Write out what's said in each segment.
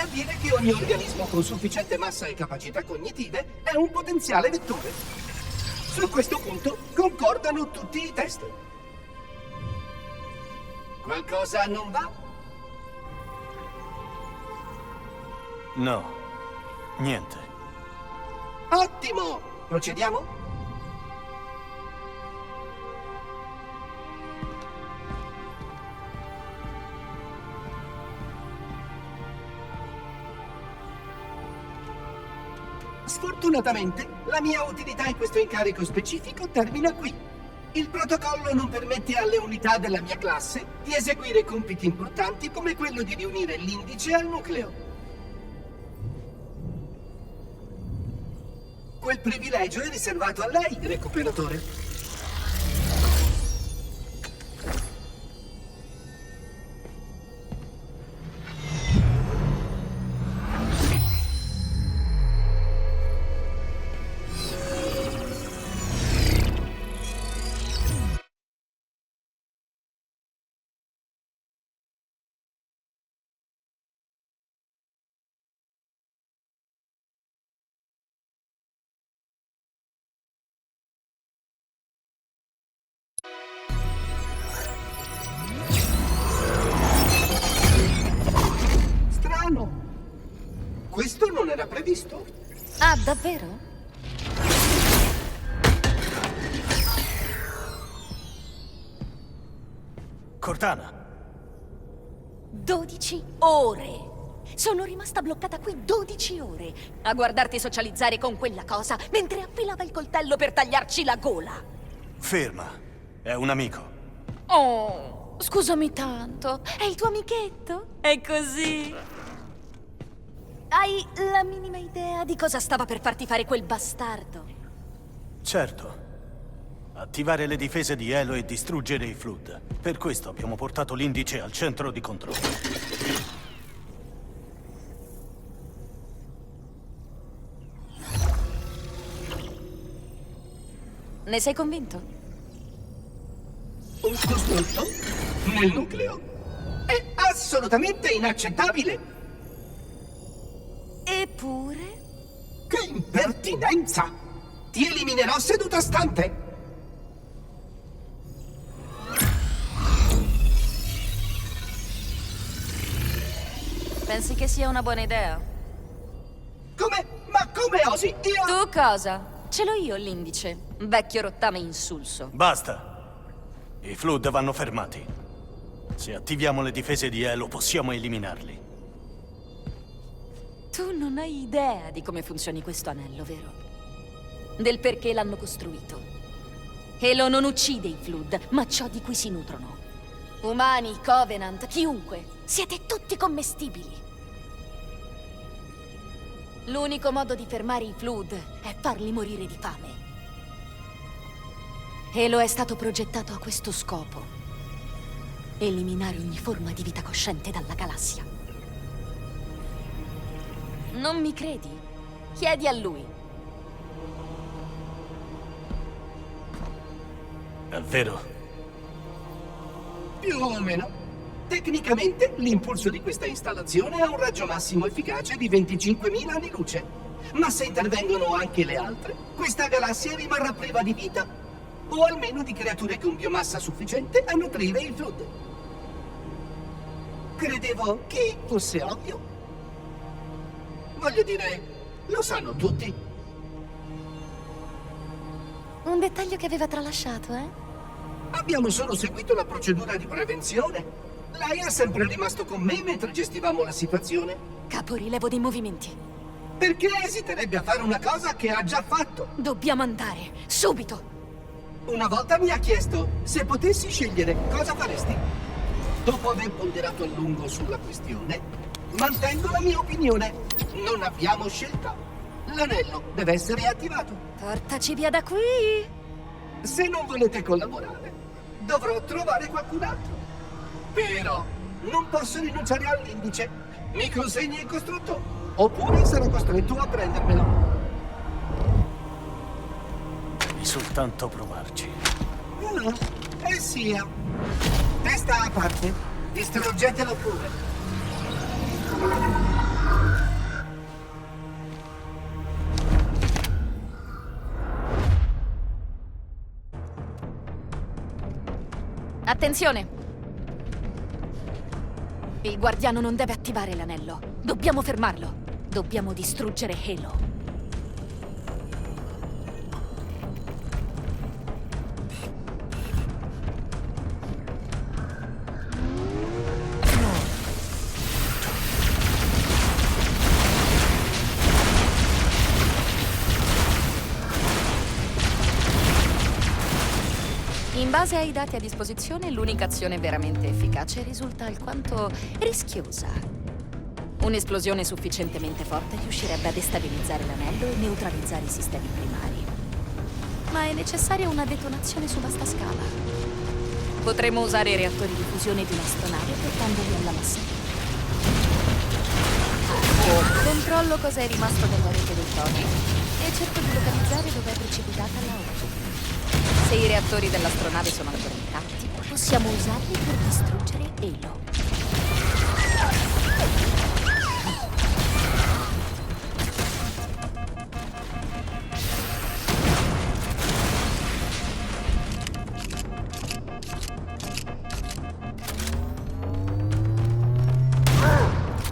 dire che ogni organismo con sufficiente massa e capacità cognitive è un potenziale vettore. Su questo punto concordano tutti i test. Qualcosa non va? No, niente. Ottimo! Procediamo? Sfortunatamente, la mia utilità in questo incarico specifico termina qui. Il protocollo non permette alle unità della mia classe di eseguire compiti importanti come quello di riunire l'indice al nucleo. Quel privilegio è riservato a lei, recuperatore. Strano. Questo non era previsto. Ah, davvero? Cortana, 12 ore! Sono rimasta bloccata qui 12 ore a guardarti socializzare con quella cosa mentre affilava il coltello per tagliarci la gola. ferma. È un amico. Oh, scusami tanto. È il tuo amichetto? È così. Hai la minima idea di cosa stava per farti fare quel bastardo? Certo. Attivare le difese di Elo e distruggere i Flood. Per questo abbiamo portato l'indice al centro di controllo. Ne sei convinto? Un costrutto nel nucleo è assolutamente inaccettabile. Eppure... Che impertinenza! Ti eliminerò seduta stante. Pensi che sia una buona idea? Come? Ma come osi? Io... Tu cosa? Ce l'ho io l'indice, vecchio rottame insulso. Basta! I Flood vanno fermati. Se attiviamo le difese di Elo, possiamo eliminarli. Tu non hai idea di come funzioni questo anello, vero? Del perché l'hanno costruito. Elo non uccide i Flood, ma ciò di cui si nutrono. Umani, Covenant, chiunque. Siete tutti commestibili. L'unico modo di fermare i Flood è farli morire di fame. Elo è stato progettato a questo scopo. Eliminare ogni forma di vita cosciente dalla galassia. Non mi credi? Chiedi a lui. È vero? Più o meno. Tecnicamente, l'impulso di questa installazione ha un raggio massimo efficace di 25.000 anni luce. Ma se intervengono anche le altre, questa galassia rimarrà priva di vita. O almeno di creature con biomassa sufficiente a nutrire il Flood. Credevo che fosse ovvio. Voglio dire, lo sanno tutti. Un dettaglio che aveva tralasciato, eh? Abbiamo solo seguito la procedura di prevenzione. Lei è sempre rimasto con me mentre gestivamo la situazione. Caporilevo dei movimenti. Perché esiterebbe a fare una cosa che ha già fatto? Dobbiamo andare, subito! Una volta mi ha chiesto se potessi scegliere cosa faresti. Dopo aver ponderato a lungo sulla questione, mantengo la mia opinione. Non abbiamo scelta. L'anello deve essere attivato. Portaci via da qui! Se non volete collaborare, dovrò trovare qualcun altro. Però non posso rinunciare all'indice. Mi consegni il costrutto, oppure sarò costretto a prendermelo. Devi soltanto provarci. No, sia. Testa a parte, distruggetelo pure. Attenzione! Il guardiano non deve attivare l'anello. Dobbiamo fermarlo. Dobbiamo distruggere Halo. In base ai dati a disposizione, l'unica azione veramente efficace risulta alquanto rischiosa. Un'esplosione sufficientemente forte riuscirebbe a destabilizzare l'anello e neutralizzare i sistemi primari. Ma è necessaria una detonazione su vasta scala. Potremmo usare i reattori di fusione di un'astronave portandoli alla massa. Controllo cosa è rimasto della rete dei toni e cerco di localizzare dove è precipitata la 8. Se i reattori dell'astronave sono ancora intatti, possiamo usarli per distruggere Halo.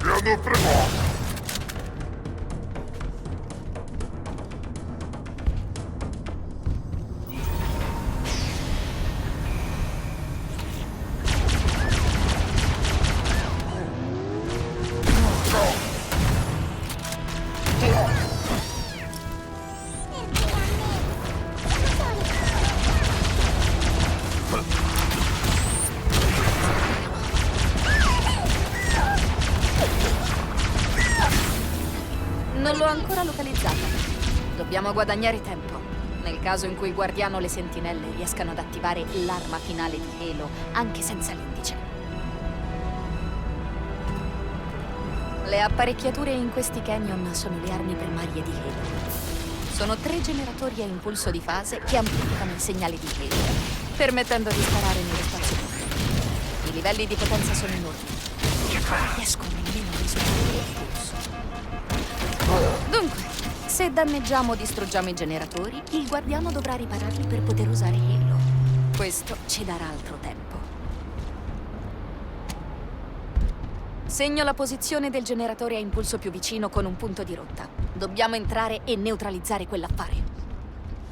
Mi hanno fregato! Non l'ho ancora localizzata. Dobbiamo guadagnare tempo. Nel caso in cui il guardiano o le sentinelle riescano ad attivare l'arma finale di Halo, anche senza l'indice. Le apparecchiature in questi canyon sono le armi primarie di Halo. Sono 3 generatori a impulso di fase che amplificano il segnale di Halo, permettendo di sparare nello spazio pubblico. I livelli di potenza sono enormi. Non riesco nemmeno a misurare l'impulso. Dunque, se danneggiamo o distruggiamo i generatori, il guardiano dovrà ripararli per poter usare Halo. Questo ci darà altro tempo. Segno la posizione del generatore a impulso più vicino con un punto di rotta. Dobbiamo entrare e neutralizzare quell'affare.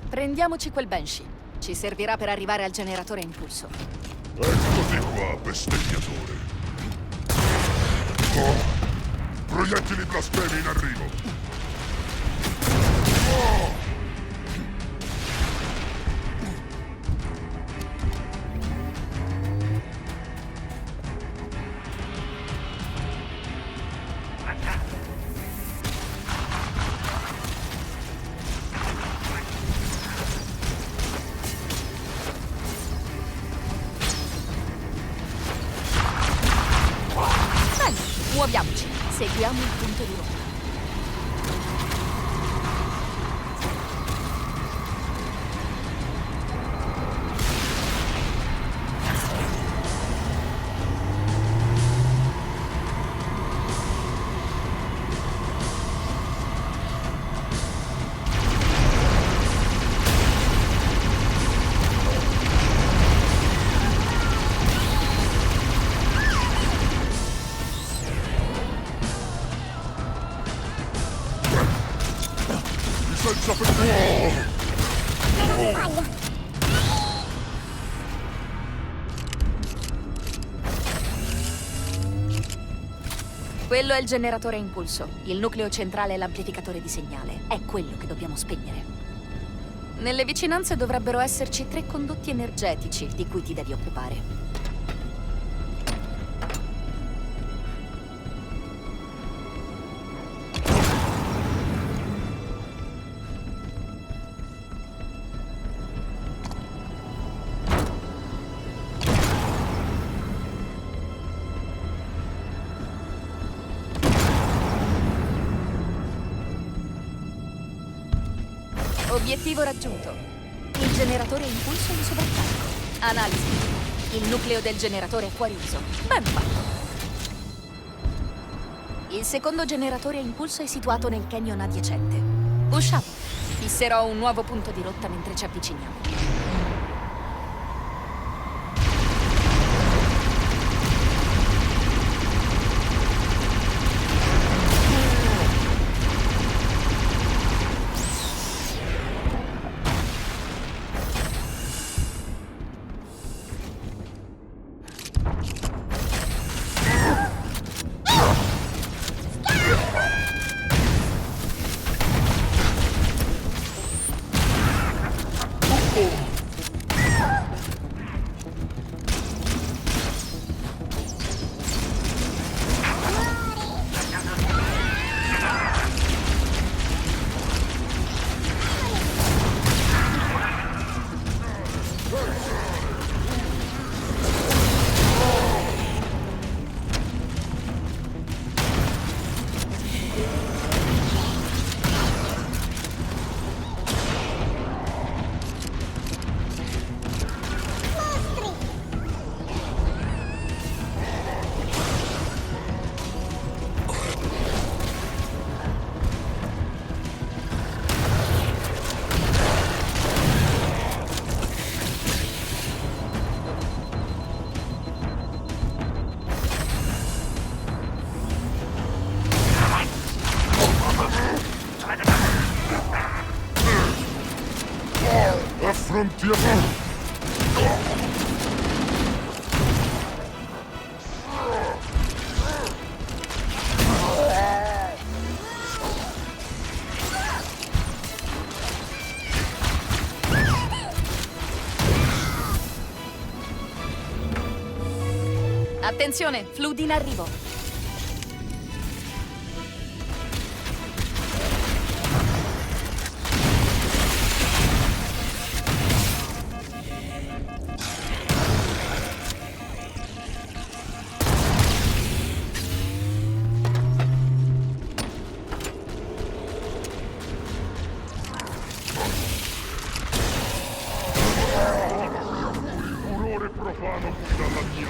Prendiamoci quel Banshee. Ci servirà per arrivare al generatore a impulso. Eccoti qua, bestemmiatore. Oh, proiettili blasfemi in arrivo. Bene, muoviamoci. Seguiamo il punto di rotta. Senza per... Quello è il generatore a impulso. Il nucleo centrale è l'amplificatore di segnale. È quello che dobbiamo spegnere. Nelle vicinanze dovrebbero esserci 3 condotti energetici di cui ti devi occupare. Obiettivo raggiunto. Il generatore a impulso è in sovraccarico. Analisi. Il nucleo del generatore è fuori uso. Ben fatto. Il secondo generatore a impulso è situato nel canyon adiacente. Usciamo. Fisserò un nuovo punto di rotta mentre ci avviciniamo. pronti a... Attenzione, Flood in arrivo. Furore profano qui dalla mia...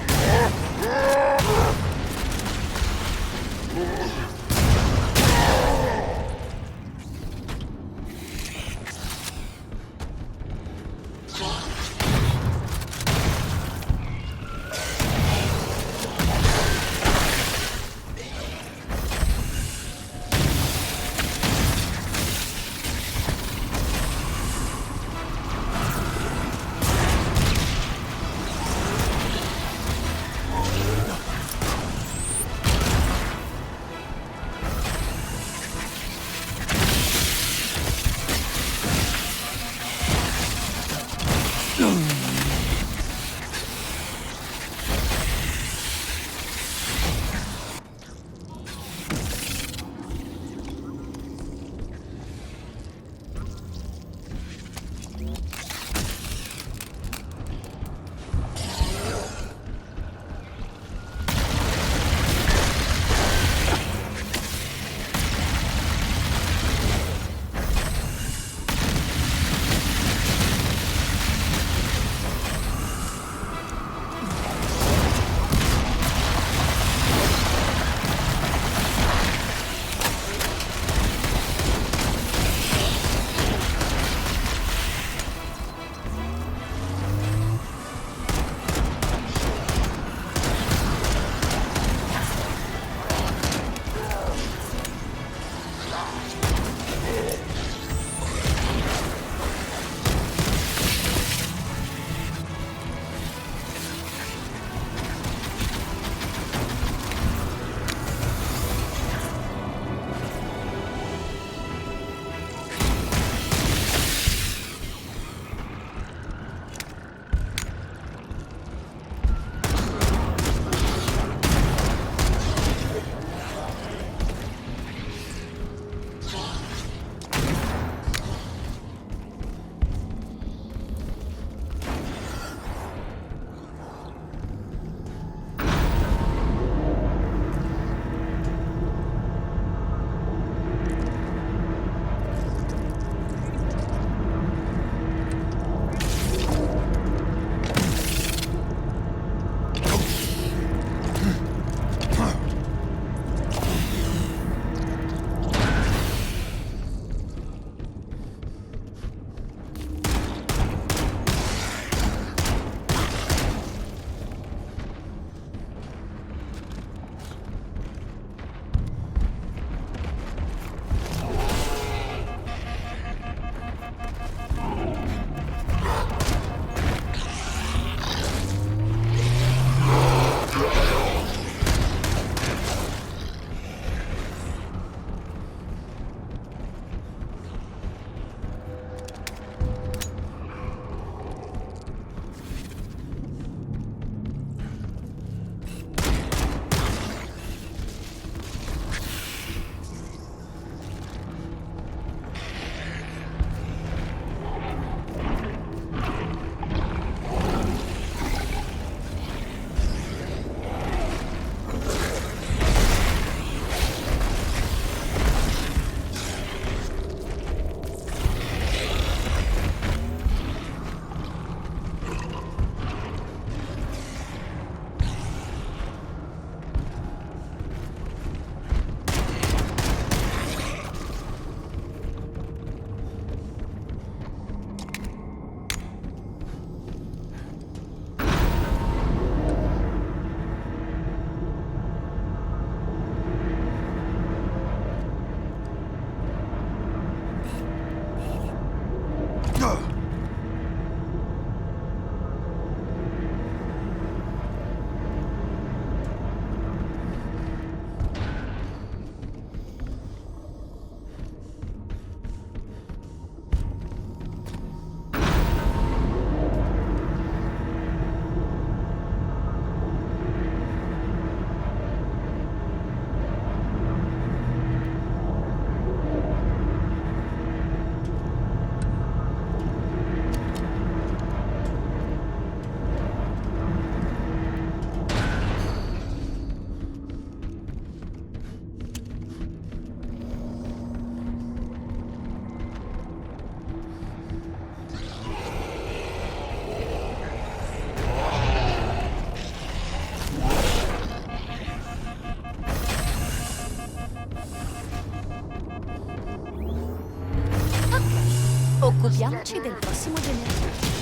Occupiamoci del prossimo generatore.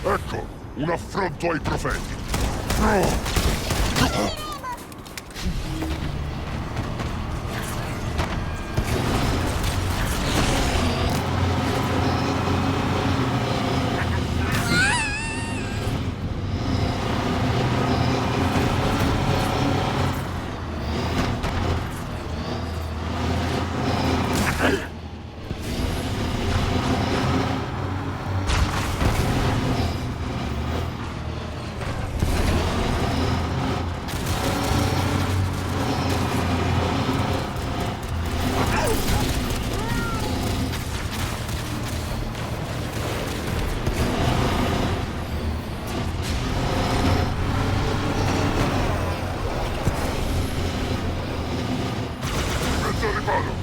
Ecco, un affronto ai profeti. Mezzo riparo.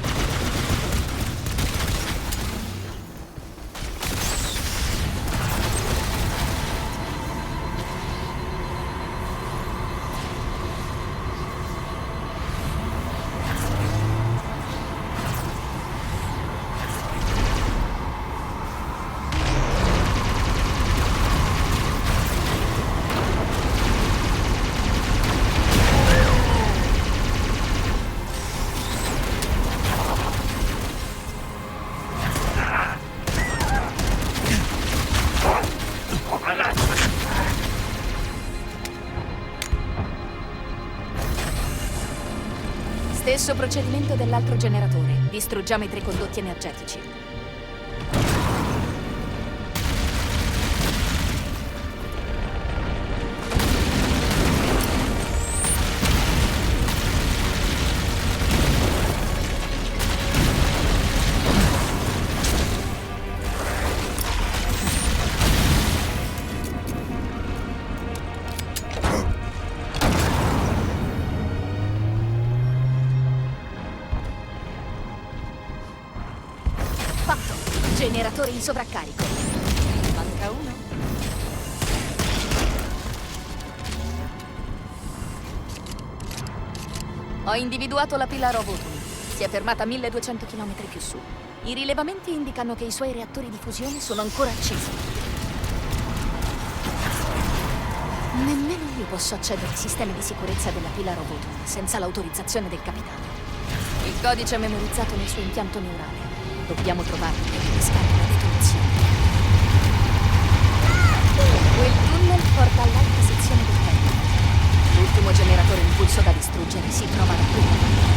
Stesso procedimento dell'altro generatore. Distruggiamo i 3 condotti energetici. Fatto. Generatore in sovraccarico. Manca uno. Ho individuato la Pillar of Autumn. Si è fermata a 1200 km più su. I rilevamenti indicano che i suoi reattori di fusione sono ancora accesi. Nemmeno io posso accedere ai sistemi di sicurezza della Pillar of Autumn senza l'autorizzazione del capitano. Il codice è memorizzato nel suo impianto neurale. Dobbiamo trovarlo per innescare la detonazione. Quel tunnel porta all'altra sezione del tempio. L'ultimo generatore impulso da distruggere si trova da qui.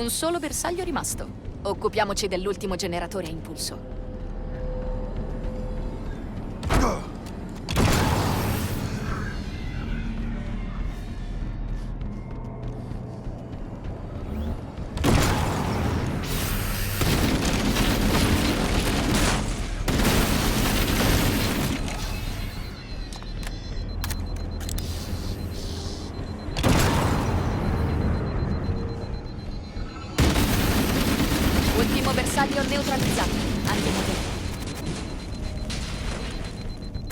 Un solo bersaglio rimasto. Occupiamoci dell'ultimo generatore a impulso. Ultimo bersaglio neutralizzato. Andiamo dentro.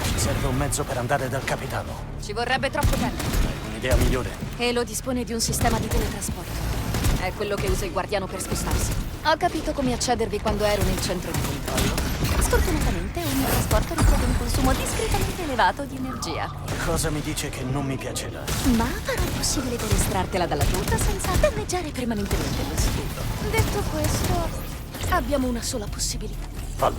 Ci serve un mezzo per andare dal capitano. Ci vorrebbe troppo tempo. Hai un'idea migliore? Halo dispone di un sistema di teletrasporto. È quello che usa il guardiano per spostarsi. Ho capito come accedervi quando ero nel centro di controllo. Sfortunatamente ogni trasporto richiede un consumo discretamente elevato di energia. Cosa mi dice che non mi piacerà? Ma farò il possibile per estrartela dalla tuta senza danneggiare permanentemente lo scudo. Detto questo, abbiamo una sola possibilità. Fallo.